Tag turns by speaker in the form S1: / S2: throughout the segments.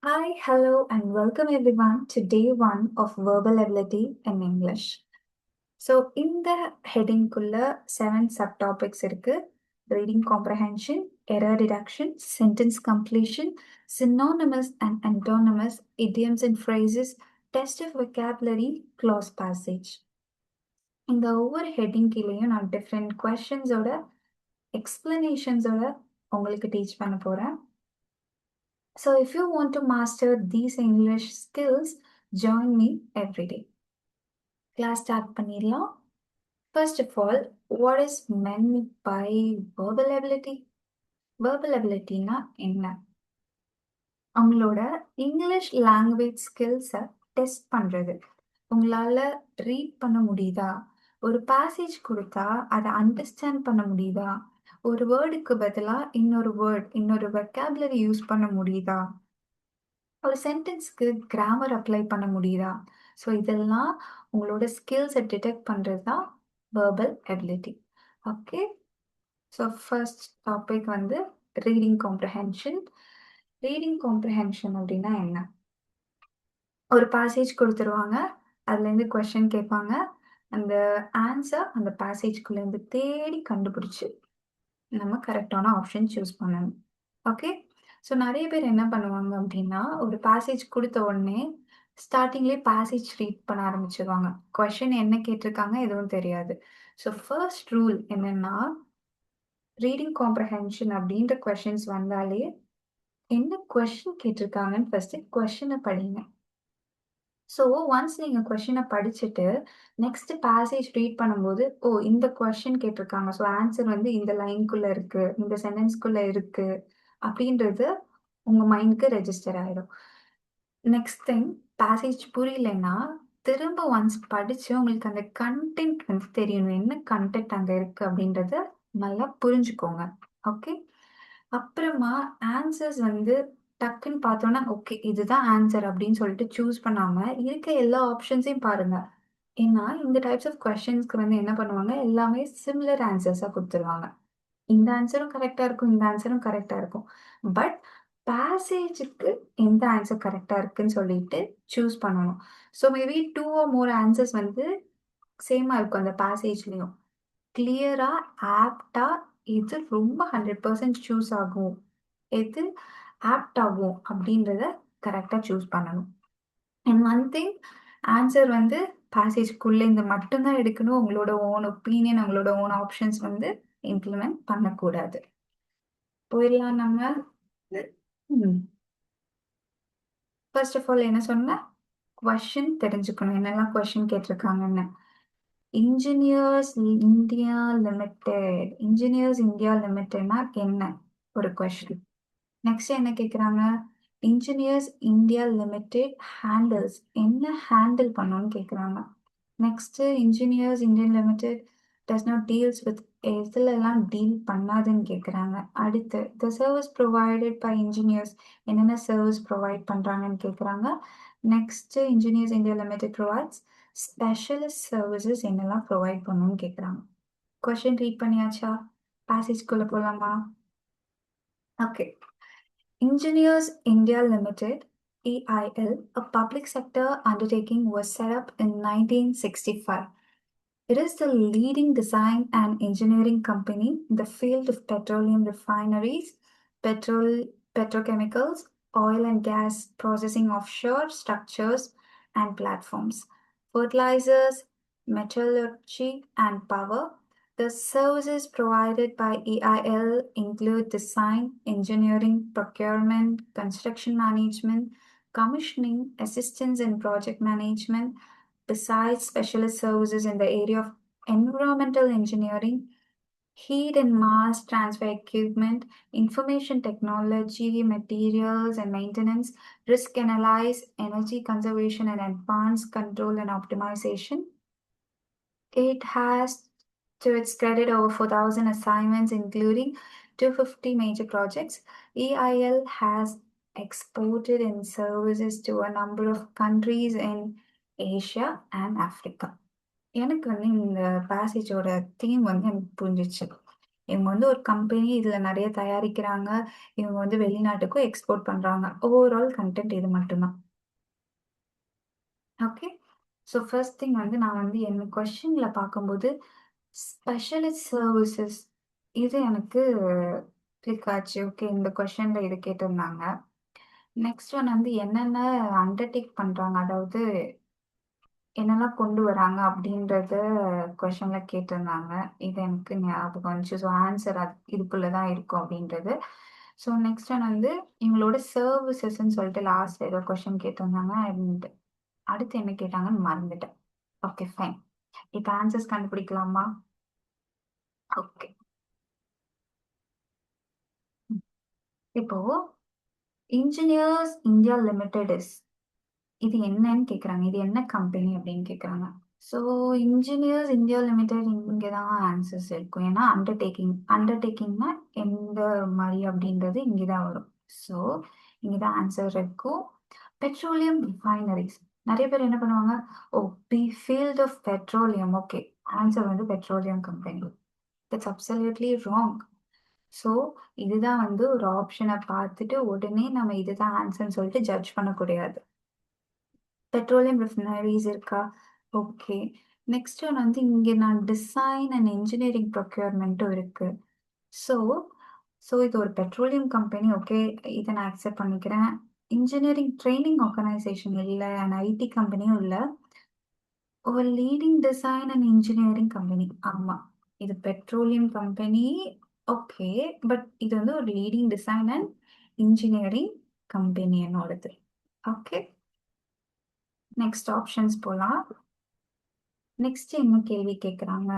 S1: Hi, hello, and welcome everyone to day one of Verbal Ability in English. So, in the heading kulla 7 subtopics irukku. Reading comprehension, error detection, sentence completion, synonymous and antonyms, idioms and phrases, test of vocabulary, clause passage. இந்த ஒவ்வொரு heading கீழேயும் நான் different கொஷின்ஸோட எக்ஸ்பிளனேஷன்ஸோட உங்களுக்கு teach பண்ண போறேன். So if you want to master these English skills, join me every day. Class start பண்ணிடலாம். First of all, what is meant by verbal ability? Verbal abilityனா என்ன? அவங்களோட இங்கிலீஷ் லாங்குவேஜ் ஸ்கில்ஸை டெஸ்ட் பண்ணுறது. உங்களால் ரீட் பண்ண முடியுதா? ஒரு பேசேஜ் கொடுத்தா அதை அண்டர்ஸ்டாண்ட் பண்ண முடியுதா? ஒரு வேர்டுக்கு பதிலாக இன்னொரு வெக்காபுலரி யூஸ் பண்ண முடியுதா? ஒரு சென்டென்ஸ்க்கு கிராமர் அப்ளை பண்ண முடியுதா? ஸோ இதெல்லாம் உங்களோட ஸ்கில்ஸை டிடெக்ட் பண்ணுறது தான் verbal ability. Okay, so first topic வந்து ரீடிங் காம்ப்ரஹென்ஷன். ரீடிங் காம்ப்ரஹென்ஷன் அப்படின்னா என்ன? ஒரு பேசேஜ் கொடுத்துருவாங்க, அதுலேருந்து கொஷின் கேட்பாங்க, அந்த ஆன்சர் அந்த பேசேஜ்குள்ளேருந்து தேடி கண்டுபிடிச்சி நம்ம கரெக்டான ஆப்ஷன் சூஸ் பண்ணணும். ஓகே, ஸோ நிறைய பேர் என்ன பண்ணுவாங்க அப்படின்னா, ஒரு பேசேஜ் கொடுத்த உடனே ஸ்டார்டிங்லேயே பேசேஜ் ரீட் பண்ண ஆரம்பிச்சிருவாங்க. கொஷின் என்ன கேட்டிருக்காங்க எதுவும் தெரியாது. ஸோ ஃபர்ஸ்ட் ரூல் என்னன்னா, ரீடிங் காம்ப்ரஹென்ஷன் அப்படின்ற கொஷின்ஸ் வந்தாலே என்ன கொஷின் கேட்டிருக்காங்கன்னு ஃபர்ஸ்ட் கொஷினை படிங்க. ஸோ ஒன்ஸ் நீங்கள் கொஷினை படிச்சுட்டு நெக்ஸ்ட் பேசேஜ் ரீட் பண்ணும்போது, ஓ இந்த கொஷின் கேட்டிருக்காங்க, ஸோ ஆன்சர் வந்து இந்த லைன்குள்ளே இருக்குது, இந்த சென்டென்ஸ்குள்ளே இருக்குது அப்படின்றது உங்கள் மைண்டுக்கு ரெஜிஸ்டர் ஆகிடும். நெக்ஸ்ட் திங், பேசேஜ் புரியலைன்னா திரும்ப ஒன்ஸ் படித்து உங்களுக்கு அந்த கண்டென்ட் வந்து தெரியணும், என்ன கண்டென்ட் அங்கே இருக்குது அப்படின்றத நல்லா புரிஞ்சுக்கோங்க. ஓகே, அப்புறமா ஆன்சர்ஸ் வந்து டக்குன்னு பார்த்தோன்னா ஓகே இதுதான் ஆன்சர் அப்படின்னு சொல்லிட்டு சூஸ் பண்ணாமல் இருக்க எல்லா ஆப்ஷன்ஸையும் பாருங்கள். ஏன்னா இந்த டைப்ஸ் ஆஃப் கொஷின்ஸ்க்கு வந்து என்ன பண்ணுவாங்க, எல்லாமே சிமிலர் ஆன்சர்ஸாக கொடுத்துருவாங்க. இந்த ஆன்சரும் கரெக்டாக இருக்கும், இந்த ஆன்சரும் கரெக்டாக இருக்கும். பட் பேசேஜுக்கு எந்த ஆன்சர் கரெக்டாக இருக்குன்னு சொல்லிட்டு சூஸ் பண்ணணும். So maybe 2 or more answers வந்து சேமாக இருக்கும் அந்த பேசேஜ்லேயும். கிளியராக ஆப்டாக எது ரொம்ப 100% சூஸ் ஆகும், எது ஆப்ட் ஆகும் அப்படின்றத கரெக்டாக சூஸ் பண்ணணும். அண்ட் ஒன் திங், ஆன்சர் வந்து பேசேஜ்குள்ளேருந்து மட்டும்தான் எடுக்கணும். உங்களோட ஓன் ஒப்பீனியன், உங்களோட ஓன் ஆப்ஷன்ஸ் வந்து இம்ப்ளிமெண்ட் பண்ணக்கூடாது. போயிடலாம் நம்ம. ஃபர்ஸ்ட் ஆஃப் ஆல் என்ன சொன்ன, கொஷின் தெரிஞ்சுக்கணும், என்னெல்லாம் கொஷின் கேட்டிருக்காங்கன்னு. Engineers India limited, engineers India லிமிடெட்னா என்ன ஒரு கொஷின். நெக்ஸ்ட் என்ன கேட்குறாங்க, இன்ஜினியர்ஸ் இந்தியா லிமிடெட் ஹேண்டில்ஸ், என்ன ஹேண்டில் பண்ணணும்னு கேட்குறாங்க. Next engineers Indian limited does not deals with, எதுலெல்லாம் டீல் பண்ணாதுன்னு கேட்குறாங்க. அடுத்து the service provided by engineers, என்னென்ன சர்வீஸ் ப்ரொவைட் பண்ணுறாங்கன்னு கேட்குறாங்க. Next engineers India limited provides specialist services, என்னெல்லாம் ப்ரொவைட் பண்ணணும்னு கேட்குறாங்க. கொஷின் ரீட் பண்ணியாச்சா? பேசேஜ்குள்ளே போகலாமா? Okay, Engineers India Limited (EIL), a public sector undertaking, was set up in 1965. It is the leading design and engineering company in the field of petroleum refineries, petrochemicals, oil and gas processing, offshore structures and platforms, fertilizers, metallurgy, and power. The services provided by EIL include design, engineering, procurement, construction management, commissioning, assistance in project management, besides specialist services in the area of environmental engineering, heat and mass transfer equipment, information technology, materials and maintenance, risk analysis, energy conservation and advanced control and optimization. It has to its credit over 4,000 assignments, including 250 major projects. EIL has exported its services to a number of countries in Asia and Africa. எனக்கு வந்து இந்த பேசேஜோட theme வந்து எனக்கு புரிஞ்சிச்சு. இவங்க வந்து ஒரு company, இதுல நிறைய தயாரிக்கிறாங்க, இவங்க வந்து வெளிநாட்டுக்கும் எக்ஸ்போர்ட் பண்றாங்க. ஓவரால் கண்டென்ட் இது மட்டும்தான். ஓகே. ஸோ ஃபர்ஸ்ட் திங் வந்து நான் வந்து என் கொஸ்டின்ல பார்க்கும்போது ஸ்பெஷலிஸ்ட் சர்வீசஸ் இது எனக்கு கிளிக் ஆச்சு. ஓகே, இந்த கொஸ்டின்ல இது கேட்டிருந்தாங்க. நெக்ஸ்ட் ஒன் வந்து என்னென்ன அண்டர்டேக் பண்றாங்க, அதாவது என்னெல்லாம் கொண்டு வராங்க அப்படின்றத கொஸ்டின்ல கேட்டிருந்தாங்க. இது எனக்கு ஞாபகம் வந்துச்சு. ஸோ ஆன்சர் இதுக்குள்ள தான் இருக்கும் அப்படின்றது. ஸோ நெக்ஸ்ட் ஒன் வந்து இவங்களோட சர்வீசஸ்ன்னு சொல்லிட்டு லாஸ்ட் ஏதோ கொஸ்டின் கேட்டிருந்தாங்க. அண்ட் அடுத்து என்ன கேட்டாங்கன்னு மறந்துட்டேன். Okay, fine. இப்போ ஆன்சர்ஸ் கண்டுபிடிக்கலாமா? ஓகே. இப்போ இன்ஜினியர்ஸ் இந்தியா லிமிடெட் இது என்னன்னு கேக்குறாங்க. இது என்ன கம்பெனி அப்படின்னு கேக்குறாங்க. ஸோ இன்ஜினியர்ஸ் இந்தியா லிமிடெட் இங்கே தான் ஆன்சர்ஸ் இருக்கும். ஏன்னா அண்டர்டேக்கிங்னா எந்த மாதிரி அப்படின்றது இங்கே தான் வரும். ஸோ இங்கே தான் ஆன்சர் இருக்கும். Petroleum refineries. நிறைய பேர் என்ன பண்ணுவாங்க, oh field of petroleum. Okay, answer வந்து petroleum company. That's absolutely wrong. So இதுதான் வந்து ஒரு ஆப்ஷனை பார்த்துட்டு உடனே நம்ம இதுதான் ஆன்சர்னு சொல்லிட்டு ஜட்ஜ் பண்ணக்கூடாது. பெட்ரோலியம் ரிஃபைனரிஸ் இருக்கா? ஓகே. நெக்ஸ்ட் ஒன் வந்து இங்கே நான் டிசைன் அண்ட் இன்ஜினியரிங் ப்ரொக்யூர்மெண்ட்டும் இருக்கு. ஸோ ஸோ இது ஒரு பெட்ரோலியம் கம்பெனி. ஓகே, இதை நான் அக்செப்ட் பண்ணிக்கிறேன். இன்ஜினியரிங் ட்ரைனிங் ஆர்கனைசேஷன் இல்லை, அண்ட் ஐடி கம்பெனியும் இல்லை. ஒரு leading design and engineering company. ஆமா, இது பெட்ரோலியம் கம்பெனி. ஓகே, பட் இது வந்து ஒரு leading design and engineering company என்னோடது. ஓகே, நெக்ஸ்ட் ஆப்ஷன்ஸ் போலாம். நெக்ஸ்ட் என்ன கேள்வி கேட்குறாங்க?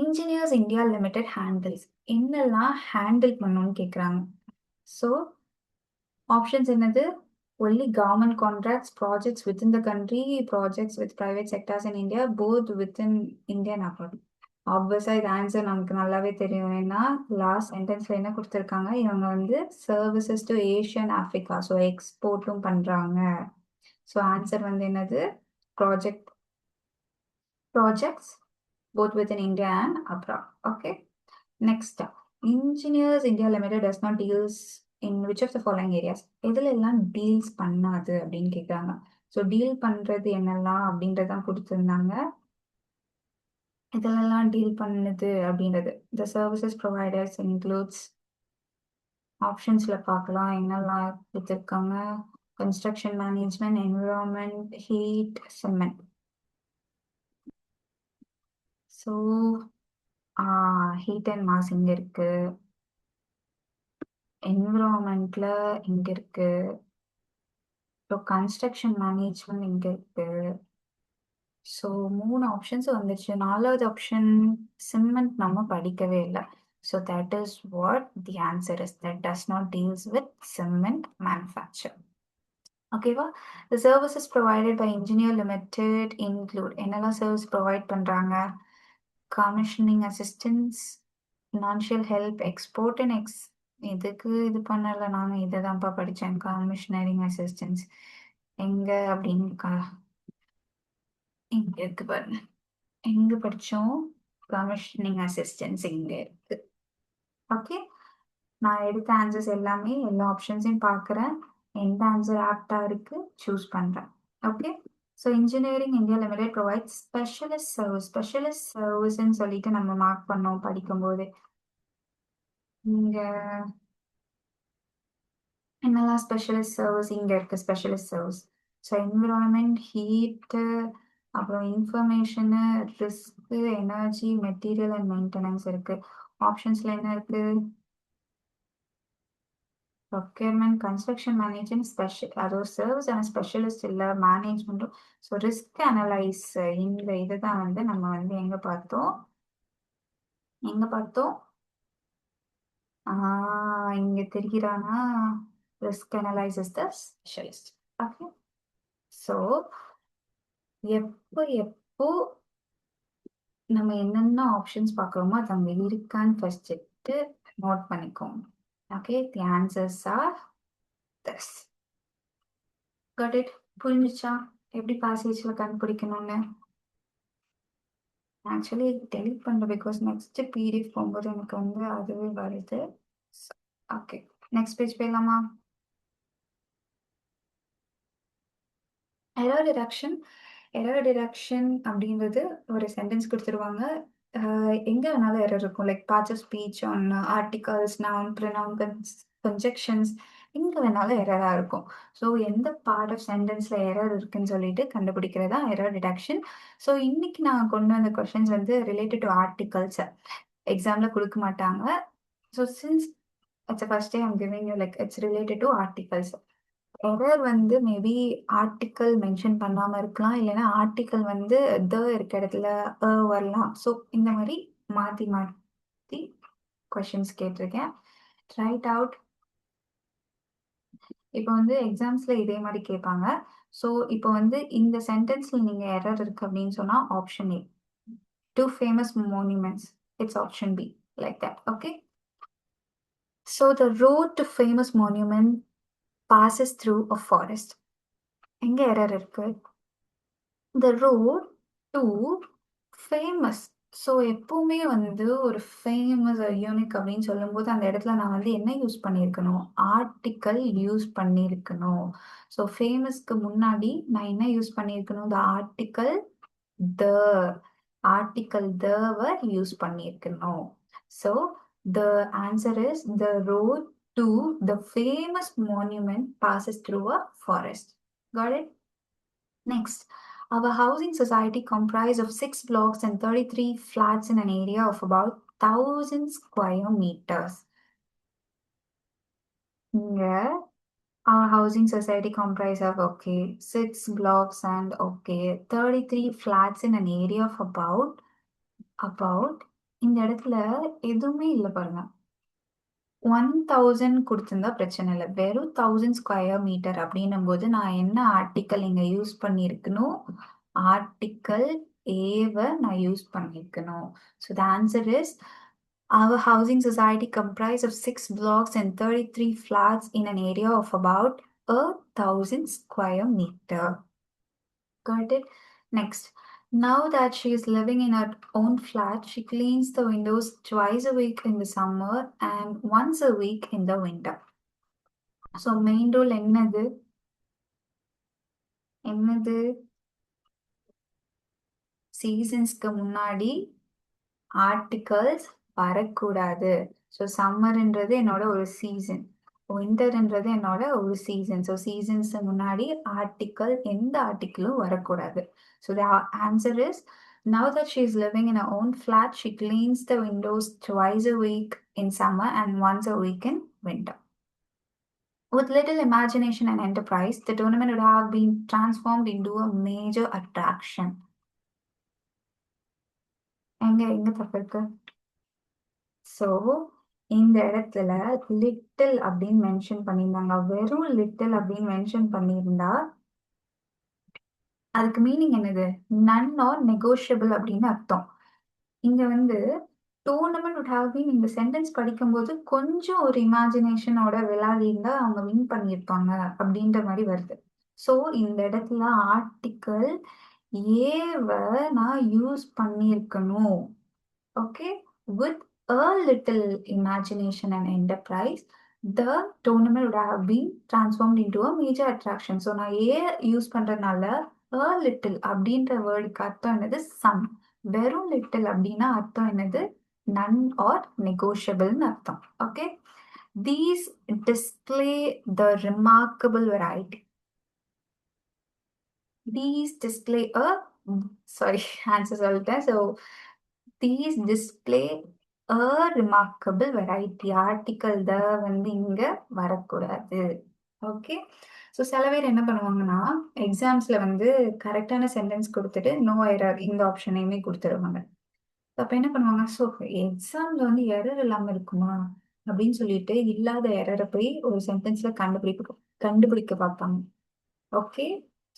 S1: இன்ஜினியர்ஸ் இந்தியா லிமிடெட் ஹேண்டில்ஸ் என்னெல்லாம் ஹேண்டில் பண்ணணும்னு கேட்குறாங்க. ஸோ ஆப்ஷன்ஸ் என்னது? Only government contracts, projects within the country, projects with private sectors in India, both within India and abroad. ஆப்வியஸாக இது ஆன்சர் நமக்கு நல்லாவே தெரியும். ஏன்னா லாஸ்ட் சென்டென்ஸ்ல என்ன கொடுத்துருக்காங்க, இவங்க வந்து services to Asian Africa, so எக்ஸ்போர்ட்டும் பண்ணுறாங்க. ஸோ ஆன்சர் வந்து என்னது? Projects both within India and abroad. Okay. Next, Engineers India Limited does not deals in which of the following areas? எதுல எல்லாம் டீல்ஸ் பண்ணாது அப்படின்னு கேட்குறாங்க. ஸோ டீல் பண்றது என்னெல்லாம் அப்படின்றதான் கொடுத்துருந்தாங்க. இதெல்லாம் டீல் பண்ணுது அப்படின்றது the services providers includes ஆப்ஷன்ஸ்ல பார்க்கலாம் என்னெல்லாம் கொடுத்துருக்காங்க. Construction management, environment, heat, cement. So heat and mass இங்க இருக்கு, என்விரான்மெண்ட்ல இங்க இருக்கு, ஸோ கன்ஸ்ட்ரக்ஷன் மேனேஜ்மெண்ட் இங்க இருக்கு. ஸோ 3 ஆப்ஷன்ஸ் வந்துருச்சு. 4வது ஆப்ஷன் சிமெண்ட் நம்ம படிக்கவே இல்லை. So that is what the answer is. That does not deals with cement manufacture. ஓகேவா? The services provided by engineer limited include என்னெல்லாம் சர்வீஸ் ப்ரொவைட் பண்ணுறாங்க? Commissioning assistance, financial help, export and இதுக்கு இது பண்ணல, நாங்கள் இதை தான்ப்பா படித்தேன். கமிஷனரிங் அசிஸ்டன்ஸ் எங்க அப்படின்னு இங்க இருக்கு பாருங்க. எங்க படித்தோம்? கமிஷனிங் அசிஸ்டன்ஸ் இங்க இருக்கு. ஓகே, நான் எடுத்த ஆன்சர்ஸ் எல்லாமே எல்லா ஆப்ஷன்ஸையும் பார்க்குறேன். எந்த ஆன்சர் ஆப்டாக இருக்கு சூஸ் பண்ணுறேன். Okay. So engineering India limited provide specialist சர்வீஸ்ன்னு சொல்லிட்டு நம்ம மார்க் பண்ணோம் படிக்கும்போது. இங்க என்னெல்லாம் ஸ்பெஷலிஸ்ட் சர்வீஸ் இங்கே இருக்கு? Specialist service so environment, heat, அப்புறம் information, risk, energy, material and maintenance இருக்கு. ஆப்ஷன்ஸ்ல என்ன இருக்கு? ப்ரொக்யூர்மெண்ட், கன்ஸ்ட்ரக்ஷன் மேனேஜ்மெண்ட், அது ஒரு சர்வீஸ் ஆனால் ஸ்பெஷலிஸ்ட் இல்லை, மேனேஜ்மெண்ட்டும். ஸோ ரிஸ்க் அனலைஸ் இந்த இதுதான் வந்து நம்ம வந்து எங்க பார்த்தோம் இங்க தெரிகிறானா? Risk analysis the specialist. Okay. So எப்போ நம்ம என்னென்ன ஆப்ஷன்ஸ் பார்க்குறோமோ அது அங்கே இருக்கான்னு ஃபர்ஸ்ட் செட்டு நோட் பண்ணிக்கோங்க. Okay, the answers are this. Got it? புரிஞ்சுச்சா எப்படி பேசேஜில் கண்டுபிடிக்கணும்னு? ஆக்சுவலி டெலிட் பண்ணுறேன் பிகாஸ் நெக்ஸ்ட் பிடிஎஃப் போகும்போது எனக்கு வந்து அதுவே வருது. ஓகே, நெக்ஸ்ட் பேஜ் போயிடலாமா? Error detection. எரர் டிடக்ஷன் அப்படின்றது ஒரு சென்டென்ஸ் கொடுத்துருவாங்க. எங்கே வேணாலும் எரர் இருக்கும். Like parts of speech, an articles, noun, pronoun, conjunctions, எங்கே வேணாலும் எரராக இருக்கும். ஸோ எந்த பார்ட் ஆஃப் சென்டென்ஸில் எரர் இருக்குன்னு சொல்லிட்டு கண்டுபிடிக்கிறது தான் எரர் டிடக்ஷன். ஸோ இன்னைக்கு நான் கொண்டு வந்த கொஷின்ஸ் வந்து ரிலேட்டட் டு ஆர்டிகல்ஸ். எக்ஸாமில் கொடுக்க மாட்டாங்க. So since it's first day I'm giving you like it's related to articles. Error வந்து மேபி ஆர்டிக்கல் மென்ஷன் பண்ணாம இருக்கலாம். இல்லைன்னா ஆர்டிக்கல் வந்து இருக்க இடத்துல வரலாம். ஸோ இந்த மாதிரி மாத்தி மாத்தி கொஷின்ஸ் கேட்டிருக்கேன். Right out. இப்போ வந்து எக்ஸாம்ஸ்ல இதே மாதிரி கேட்பாங்க. ஸோ இப்போ வந்து இந்த சென்டென்ஸ்ல நீங்க எரர் இருக்கு அப்படின்னு சொன்னா option A. 2 famous monuments. It's option B. Like that. Okay. So the road to famous monument passes through a forest. எங்க எரர் இருக்கு? The road to famous. So எப்பவுமே வந்து ஒரு ஃபேமஸ் யூனிக் அப்படின்னு சொல்லும்போது அந்த இடத்துல நான் வந்து என்ன யூஸ் பண்ணியிருக்கணும்? ஆர்டிக்கல் யூஸ் பண்ணியிருக்கணும். ஸோ ஃபேமஸ்க்கு முன்னாடி நான் என்ன யூஸ் பண்ணியிருக்கணும்? த ஆர்டிக்கல் த ஆர்டிக்கல் தவை யூஸ் பண்ணியிருக்கணும். So the answer is the road to the famous monument passes through a forest. Got it? Next, our housing society comprised of 6 blocks and 33 flats in an area of about 1000 square meters. Here, our housing society comprised of 6 blocks and 33 flats in an area of about இந்த இடத்துல எதுவுமே இல்லை பாருங்க. 1000 கொடுத்திருந்தா பிரச்சனை இல்லை. வெறும் 1000 square metre அப்படின்னும் போது நான் என்ன ஆர்டிக்கல் இங்க யூஸ் பண்ணியிருக்கணும்? ஆர்டிக்கல் ஏவை நான் யூஸ் பண்ணியிருக்கணும். So the answer is our housing society comprised of 6 blocks and 33 flats in an area of about 1000 square meter. Got it? Next, now that she is living in her own flat, she cleans the windows twice a week in the summer and once a week in the winter. So main rule என்னது? சீசன்ஸ்க்கு முன்னாடி articles வரக்கூடாது. So சம்மர்ன்றது என்னோட ஒரு season, விண்டர்ன்றது என்னோட ஒரு season. So seasons முன்னாடி article எந்த ஆர்டிக்கிளும் வரக்கூடாது. So the answer is now that she is living in her own flat, she cleans the windows twice a week in summer and once a week in winter. With little imagination and enterprise, the tournament would have been transformed into a major attraction. எங்க தப்பு இருக்கு? So இந்த இடத்துல little அப்படின்னு mention பண்ணியிருந்தாங்க. வெறும் little அப்படின்னு mention பண்ணியிருந்தா அதுக்கு மீனிங் என்னது? நன் ஆர் நெகோஷியபிள் அப்படின்னு அர்த்தம். இங்க வந்து டோர்னமெண்ட் would have been இந்த சென்டென்ஸ் படிக்கும்போது கொஞ்சம் ஒரு இமேஜினேஷனோட விளையாடி இருந்தா அவங்க வின் பண்ணியிருப்பாங்க அப்படின்ற மாதிரி வருது. ஸோ இந்த இடத்துல ஆர்டிக்கல் ஏவை நான் யூஸ் பண்ணியிருக்கணும். Okay, with a little imagination and enterprise, the tournament would have been transformed into a major attraction. So நான் ஏ யூஸ் பண்றதுனால a little அப்படின்ற வேர்டுக்கு அர்த்தம் என்னது? சம். வெறும் லிட்டில் அப்படின்னா அர்த்தம் என்னது? நன் ஆர் நெகோஷியபிள்னு அர்த்தம். Okay, these display the remarkable variety. These display a answer சொல்லிட்டேன். So these display a remarkable variety. Article த வந்து இங்க வரக்கூடாது. ஓகே, ஸோ சில பேர் என்ன பண்ணுவாங்கன்னா எக்ஸாம்ஸ்ல வந்து கரெக்டான சென்டென்ஸ் கொடுத்துட்டு நோ எரர் இந்த ஆப்ஷனையுமே கொடுத்துருவாங்க. அப்போ என்ன பண்ணுவாங்க? ஸோ எக்ஸாம்ல வந்து எரர் இல்லாமல் இருக்குமா அப்படின்னு சொல்லிட்டு இல்லாத எரரை போய் ஒரு சென்டென்ஸ்ல கண்டுபிடிக்க பார்ப்பாங்க. ஓகே,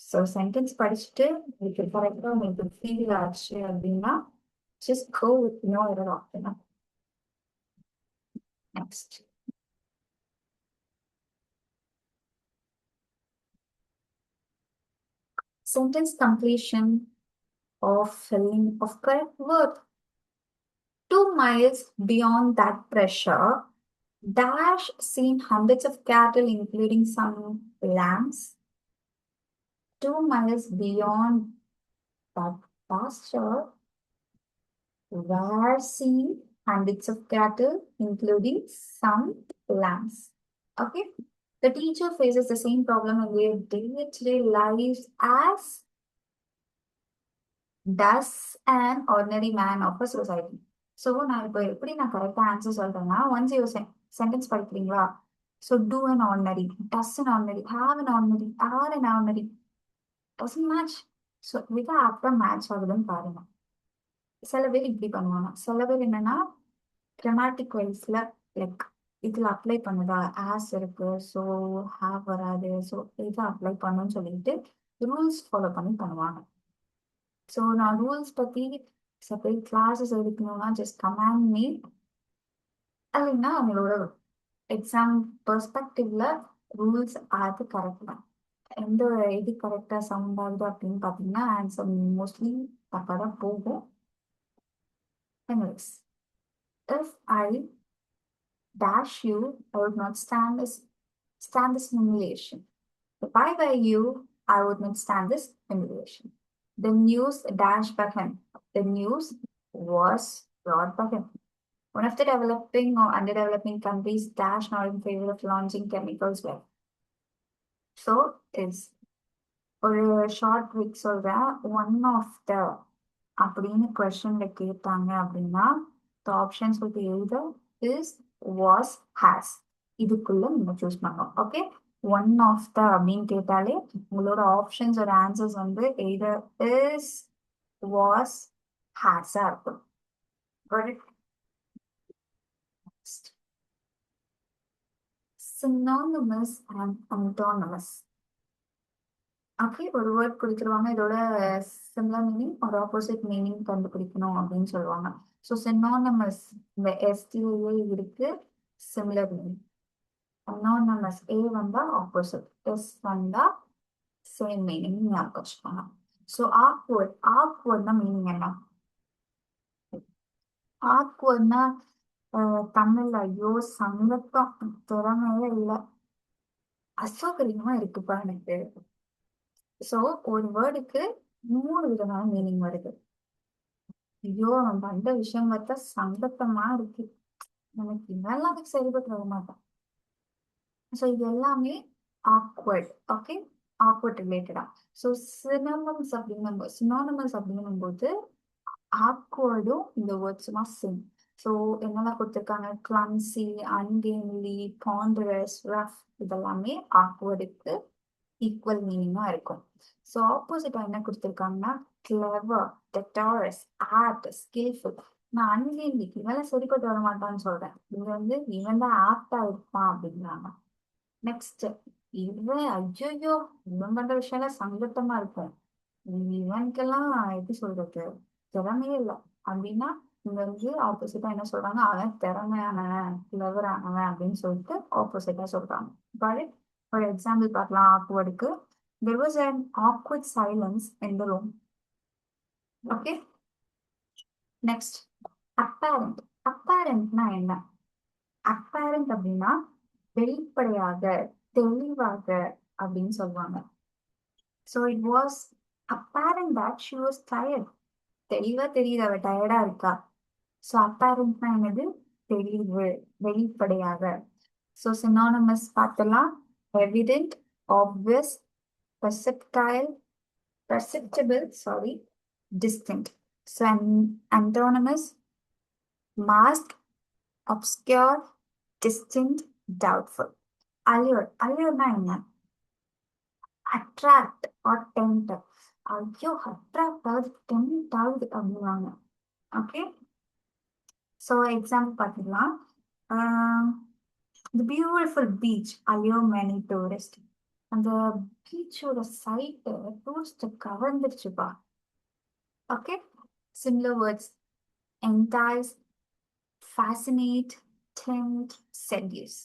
S1: ஸோ சென்டென்ஸ் படிச்சுட்டு உங்களுக்கு கரெக்டாக உங்களுக்கு ஃபீல் ஆச்சு அப்படின்னா just go with no error option. Next. Sentence completion of filling of correct word. 2 miles beyond that pressure, dash seen hundreds of cattle, including some lambs. 2 miles beyond that pasture were seen hundreds of cattle, including some lambs. Okay. The teacher faces the same problem in their day-to-day lives as does an ordinary man of a society. So நான் இப்போ எப்படி நான் கரெக்டாக answer சொல்றேன்னா, once you sentence படிக்கிறீங்களா? So do an ordinary, does an ordinary, have an ordinary, are an ordinary, doesn't match. So இதை அப்போ match ஆகுதுன்னு பாருங்க. சில பேர் இப்படி பண்ணுவாங்க, சில பேர் என்னன்னா கிராமட்டிக் வைஸ்ல லைக் இதுல அப்ளை பண்ணுதா, ஆஸ் இருக்கு, ஸோ ஹாவ் வராது, ஸோ இதை அப்ளை பண்ணுன்னு சொல்லிட்டு ரூல்ஸ் ஃபாலோ பண்ணி பண்ணுவாங்க. ஸோ நான் ரூல்ஸ் பத்தி செப்பரேட் கிளாஸஸ் எடுக்கணும்னா ஜஸ்ட் கமாண்ட் மீ. இல்லைன்னா அவங்களோட எக்ஸாம் பெர்ஸ்பெக்டிவ்ல ரூல்ஸ் அது கரெக்ட் தான். எந்த இது கரெக்டா சவுண்ட் ஆகுது அப்படின்னு பார்த்தீங்கன்னா ஆன்சர் மோஸ்ட்லி தப்பாக தான் போகும். Anyways, if I dash you, I would not stand this humiliation. If I were you, I would not stand this humiliation. The news dash by him. The news was brought by him. One of the developing or underdeveloping countries dash not in favor of launching chemicals well. So is ஒரு short trick சொல்றேன். One of the அப்படின்னு கொஸ்டின்ல கேட்டாங்க அப்படின்னா the options will be either is, was, has. இதுக்குள்ள நீங்க choose பண்ணணும். Okay, one of the அப்படின்னு கேட்டாலே உங்களோட ஆப்ஷன்ஸ் ஒரு ஆன்சர்ஸ் வந்து either is, was, has இருக்கும். Got it? Next. Synonymous and antonyms. Okay, ஒரு வேர்ட் கொடுத்துருவாங்க, இதோட சிமிலர் மீனிங் ஒரு ஆப்போசிட் மீனிங் கண்டுபிடிக்கணும் அப்படின்னு சொல்லுவாங்க. ஸோ சினானமஸ் இந்த எஸ்டிஏ இருக்கு, சிமிலர் மீனிங். அனானமஸ் ஏ வந்தா ஆப்போசிட், எஸ் வந்தா சேம் மீனிங் ஞாபகம் வச்சுக்கோங்க. ஸோ ஆக்வர்ட்னா மீனிங் என்ன? ஆக்வர்ட்னா தமிழ்ல ஐயோ சங்கத்தம், திறமையே இல்லை, அசௌகரியமா இருக்குப்பா எனக்கு. ஸோ ஒரு வேர்டுக்கு 3 விதமான மீனிங் வருது. ஐயோ அவன் பண்ற விஷயம் பார்த்தா சங்கத்தமா இருக்கு, எனக்கு இதெல்லாம் அதுக்கு சரிபட்டு வர மாட்டான். ஸோ இது எல்லாமே ஆக்வர்ட். ஓகே, ஆக்வர்ட் ரிலேட்டடா. ஸோ சினானமஸ் அப்படிங்கும்போது ஆக்வர்டும் இந்த வேர்ட்ஸுமா சேம். ஸோ என்னெல்லாம் கொடுத்துருக்காங்க, கிளம்சி, அன்கெய்ன்லி, பாண்டரஸ், ரஃப், இதெல்லாமே ஆக்வர்டுக்கு ஈக்குவல் மீனிங்கா இருக்கும். ஸோ ஆப்போசிட்டா என்ன கொடுத்துருக்காங்கன்னா கிளவர், டெட்டாரஸ், ஆப்ட், ஸ்கில்ஃபுல். நான் அன்கெய்ன்லி இவெல்லாம் சரிப்பட்டு வர மாட்டான்னு சொல்றேன், இங்க வந்து இவன் தான் ஆப்டா இருப்பான் அப்படிங்கிறாங்க. நெக்ஸ்ட், இவன் ஐயோ இவன் பண்ற விஷயம்லாம் சங்கட்டமா இருக்கும், இவனுக்கெல்லாம் எப்படி சொல்றது திறமையே இல்லை அப்படின்னா இங்க வந்து ஆப்போசிட்டா என்ன சொல்றாங்க, அவன் திறமையானவன், கிளவரானவன் அப்படின்னு சொல்லிட்டு ஆப்போசிட்டா சொல்றாங்க. பட் ஒரு எக்ஸாம்பிள் பார்க்கலாம் ஆக்வர்டுக்கு. There was an awkward silence in the room. Okay. Next, apparent. apparentனா என்ன? apparent அப்படின்னா வெளிப்படையாக, தெளிவாக அப்படின்னு சொல்லுவாங்க. So it was apparent that she was tired. தெளிவா தெரியுது அவ டயர்டா இருக்கா. ஸோ apparentனா என்னது? தெளிவு, வெளிப்படையாக. ஸோ சினானமஸ் பார்த்தலாம், evident, obvious, perceptible, distinct. So antonyms, masked, obscure, distinct, doubtful. Allure என்ன? attract or tempt. ஐயோ அட்ராக்ட் ஆகுது, டெம்ட் ஆகுது அப்படிவாங்க. ஓகே, ஸோ எக்ஸாம்பிள் பார்த்தீங்கன்னா the beautiful beach allure many tourists. அந்த பீச்சோட சைட்டு டூரிஸ்ட் கவர்ந்துருச்சுப்பா. Okay, similar words entice, fascinate, tempt, seduce.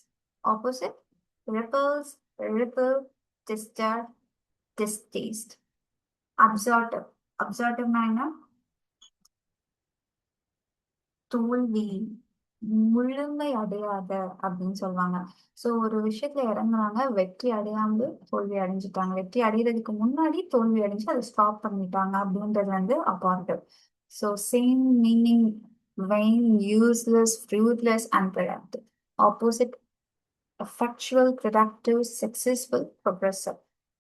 S1: Opposite, repulse, repel, disturb, distaste. Absorb, அப்சர்ட்டிவ்னா என்ன? தோல்வி, முழுமை அடையாத அப்படின்னு சொல்லுவாங்க. சோ ஒரு விஷயத்துல இறங்குறாங்க, வெற்றி அடையாம தோல்வி அடைஞ்சிட்டாங்க. வெற்றி அடையறதுக்கு முன்னாடி தோல்வி அடைஞ்சு அதை ஸ்டாப் பண்ணிட்டாங்க அப்படின்றது வந்து abortive. So same meaning, vain, useless, fruitless, unproductive. Opposite, effectual, productive, successful, progressive.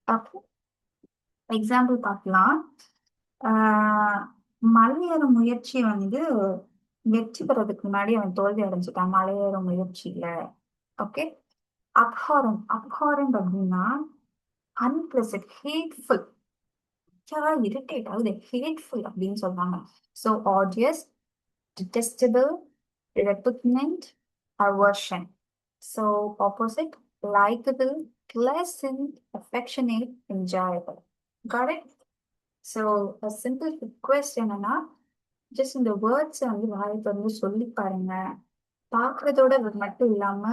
S1: அப்போ எக்ஸாம்பிள் பார்க்கலாம். ஆஹ் மலையேற முயற்சி வந்து வெற்றி பெறதுக்கு முன்னாடி அவன் தோல்வி அடைஞ்சிட்டான் மலையேற முயற்சியில. ஓகே. அப்ஹாரண்ட் அப்படின்னா அன்பிளசன்ட், ஹேட்ஃபுல், இரிட்டேட் ஆகுது, ஹேட்ஃபுல் அப்படின்னு சொல்றாங்க. So odious, detestable, repugnant, aversion. So opposite, likable, pleasant, affectionate, enjoyable. Got it? So a simple request என்னன்னா, ஜஸ்ட் இந்த வேர்ட்ஸை வந்து வாயை திறந்து சொல்லி பாருங்க. பார்க்கறதோட மட்டும் இல்லாம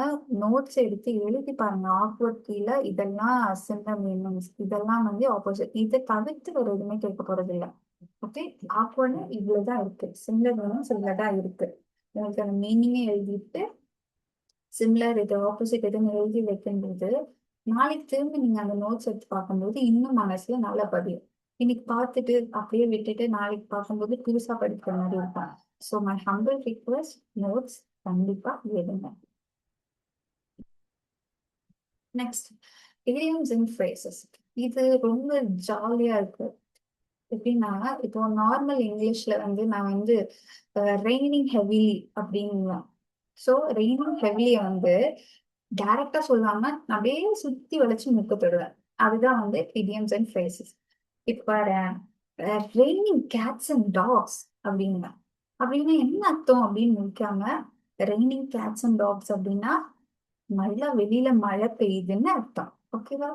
S1: நோட்ஸ் எடுத்து எழுதி பாருங்க. ஆக்வர்ட் கீழே இதெல்லாம் சிமிலர் மீனிங்ஸ், இதெல்லாம் வந்து ஆப்போசிட். இதை தவிர்த்து வேற எதுவுமே கேட்க போறது இல்லை. ஓகே. ஆக்வர்ட் இவ்வளவுதான் இருக்கு, சிமிலர் மீனிங்ஸ் இவ்வளவுதான் இருக்கு. உங்களுக்கு அந்த மீனிங்கே எழுதிட்டு சிமிலர் இது ஆப்போசிட் எதுன்னு எழுதி வைக்கும்போது நாளைக்கு திரும்பி நீங்க அந்த நோட்ஸ் எடுத்து பார்க்கும்போது இன்னும் மனசுல நல்லா பதியும். இன்னைக்கு பார்த்துட்டு அப்படியே விட்டுட்டு நாளைக்கு பார்க்கும்போது புதுசா படிக்கிற மாதிரி இருக்கும். So my humble request, notes கண்டிப்பா எழுதுங்க. Next, idioms and phrases. இது ரொம்ப ஜாலியா இருக்கு. எப்படின்னா, இப்போ நார்மல் இங்கிலீஷ்ல வந்து நான் வந்து ரெய்னிங் ஹெவிலி அப்படின்னு, ஸோ ரெய்னிங் ஹெவிலியை வந்து டைரக்டா சொல்லாம நான் அப்படியே சுத்தி வளைச்சு முக்க தொடுவேன். அதுதான் வந்து idioms and phrases. இப்ப ரெய்னிங் கேட்ஸ் அண்ட் டாக்ஸ் அப்படின்னா அப்படின்னா என்ன அர்த்தம் அப்படின்னு முடிக்காம ரெய்னிங் கேட்ஸ் அண்ட் டாக்ஸ் அப்படின்னா நல்லா வெளியில மழை பெய்யுதுன்னு அர்த்தம். ஓகேவா?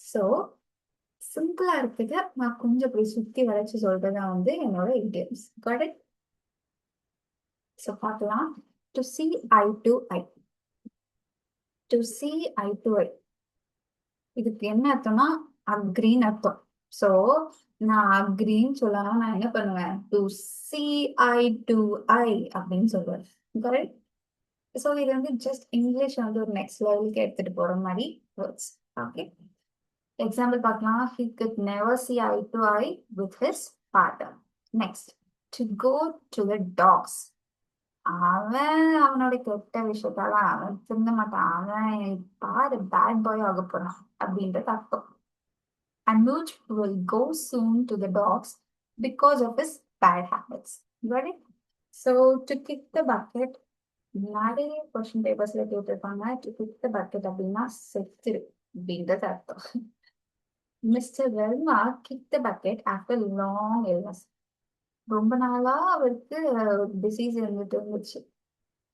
S1: சோ சிம்பிளா இருக்குது, நான் கொஞ்சம் அப்படி சுத்தி வளைச்சு சொல்றதுதான் வந்து என்னோட idioms. Got it? சோ பார்க்கலாம். To see eye to eye. To see eye to eye இதுக்கு என்ன அர்த்தம்னா அக்ரின்னு அர்த்தம். சோ நான் அக்ரின்னு சொல்லலாம், நான் என்ன பண்ணுவேன்? To see eye to eye அப்படின்னு சொல்லுவேன். கரெக்ட்? சோ இது வந்து ஜஸ்ட் இங்கிலீஷ் வந்து ஒரு நெக்ஸ்ட் லெவலுக்கு எடுத்துட்டு போற மாதிரி வேர்ட்ஸ். ஓகே. எக்ஸாம்பிள் பார்க்கலாம். He could never see eye to eye with his father. Next, to go to the dogs. அவன் அவனோட கெட்ட விஷயத்தால அவன் திருந்த மாட்டான், அவன் பாரு பேட் பாய் ஆக போறான் அப்படின்றது அர்த்தம். Anuj will go soon to the dogs because of his bad habits. Got it? So to kick the bucket, நிறைய கொஸ்டின் பேப்பர்ஸ்ல கேட்டிருப்பாங்க. டு கிக் த பக்கெட் அப்படின்னா செத்துரு அப்படின்றது அர்த்தம். Mister Velma kick the bucket after long illness. ரொம்ப நாளா அவருக்கு டிசீஸ் இருந்துச்சு,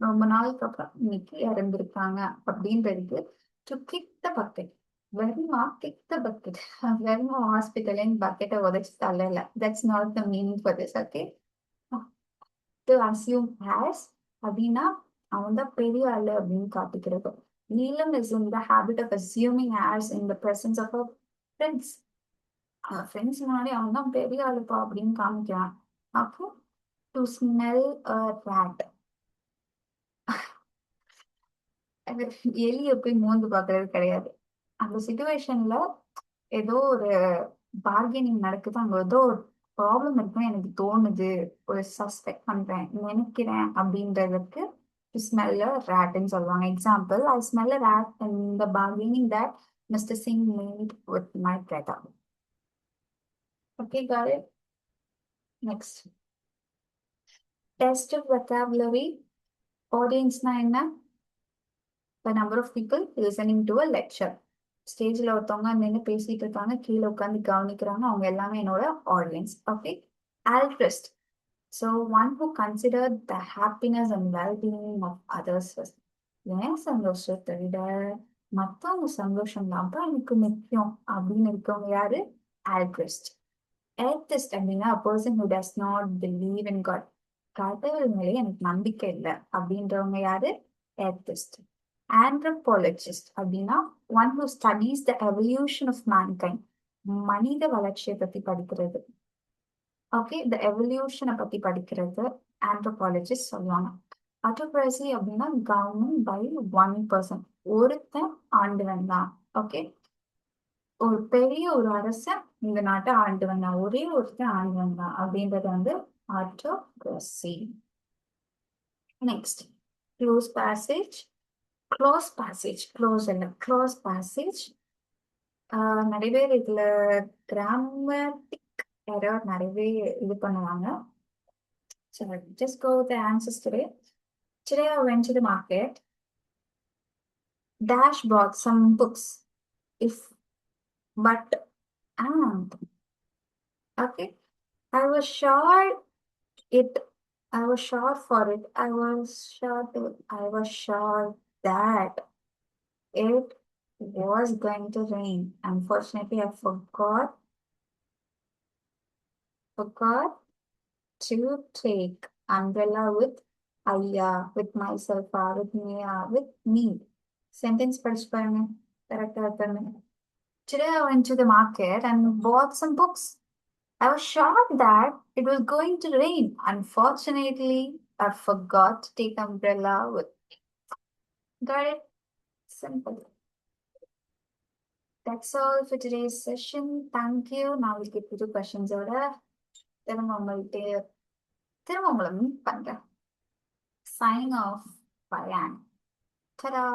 S1: ரொம்ப நாளுக்கு அப்புறம் இன்னைக்கு இறந்துருக்காங்க அப்படின்றதுக்கு டு கிக் த பக்கெட். வெறுமா கிக் த பக்கெட், வெறுமா ஹாஸ்பிட்டல் பக்கெட்டை உதச்சு தள்ளல. That's not the meaning for this. Okay. To assume airs அப்படின்னா அவன் தான் பெரிய ஆளு அப்படின்னு காட்டிக்கிறது. Neelam is in the habit of assuming airs in the presence of a friends. Friends முன்னாடி அவன் தான் பெரிய ஆளுப்பா அப்படின்னு காமிக்கிறான். அப்போ டு ஸ்மெல் அ ரேட், எலிய போய் மோந்து பாக்குறது கிடையாது. அந்த சிச்சுவேஷன்ல ஏதோ ஒரு பார்கெனிங் நடக்குது, அங்க ஏதோ ஒரு ப்ராப்ளம் இருக்குன்னு எனக்கு தோணுது, ஒரு சஸ்பெக்ட் பண்றேன், நினைக்கிறேன் அப்படின்றதுக்கு ஸ்மெல் ரேட்னு சொல்லுவாங்க. Example, I smell rate in the bargaining that mister Singh mat with my brother. Okay, got it? Next, test vocabulary. ஆடியன்ஸ்னா என்ன? The number of people listening to a lecture. ஸ்டேஜ்ல ஒருத்தவங்க நின்று பேசிட்டு இருக்காங்க, கீழே உட்காந்து கவனிக்கிறாங்க, அவங்க எல்லாமே என்னோட audience. Okay. altruist, so one who considered the happiness and well-being of others first. என் சந்தோஷத்தை விட மத்தவங்க சந்தோஷம் தான் எனக்கு முக்கியம் அப்படின்னு இருக்கவங்க யாரு? altruist. atheist அப்படின்னா a person who does not believe in God. கடவுள் மேலே எனக்கு நம்பிக்கை இல்லை அப்படின்றவங்க யாரு? atheist. anthropologist அப்படின்னா one who studies the evolution of mankind. மனித வளர்ச்சியை பத்தி படிக்கிறது. ஓகே, இந்த எவல்யூஷனை பத்தி படிக்கிறது ஆந்த்ரோபாலஜிஸ்ட் சொல்லுவாங்க. ஆட்டோக்ரஸி அப்படின்னா கவர்மெண்ட் பை ஒன் பர்சன், ஒருத்தன் ஆண்டு வந்தான். ஓகே, ஒரு பெரிய ஒரு அரசன் இந்த நாட்டை ஆண்டு வந்தான், ஒரே ஒருத்தன் ஆண்டு வந்தான் அப்படின்றது வந்து autocracy. Next, close passage. Close passage, close இல்லை, க்ளோஸ் பேசேஜ். நிறைய பேர் இதுல கிராமட்டிக் எரர் நிறையவே இது பண்ணுவாங்க. So just go with the answers today. Today I went to the market. Dash bought some books. If but and okay, I was sure it. I was sure for it. I was sure that it was going to rain. Unfortunately, I forgot to take umbrella with Aya, with myself, with Mia, with me. Sentence படிச்சு பாருங்க, கரெக்டா இருக்கான்னு. Today I went to the market and bought some books. I was sure that it was going to rain. Unfortunately, I forgot to take umbrella with me. Got it? Simple. That's all for today's session. Thank you. Now we'll get to the questions order. திரும்ப உங்களை meet பண்றேன். Signing off. Bye. Ta-da.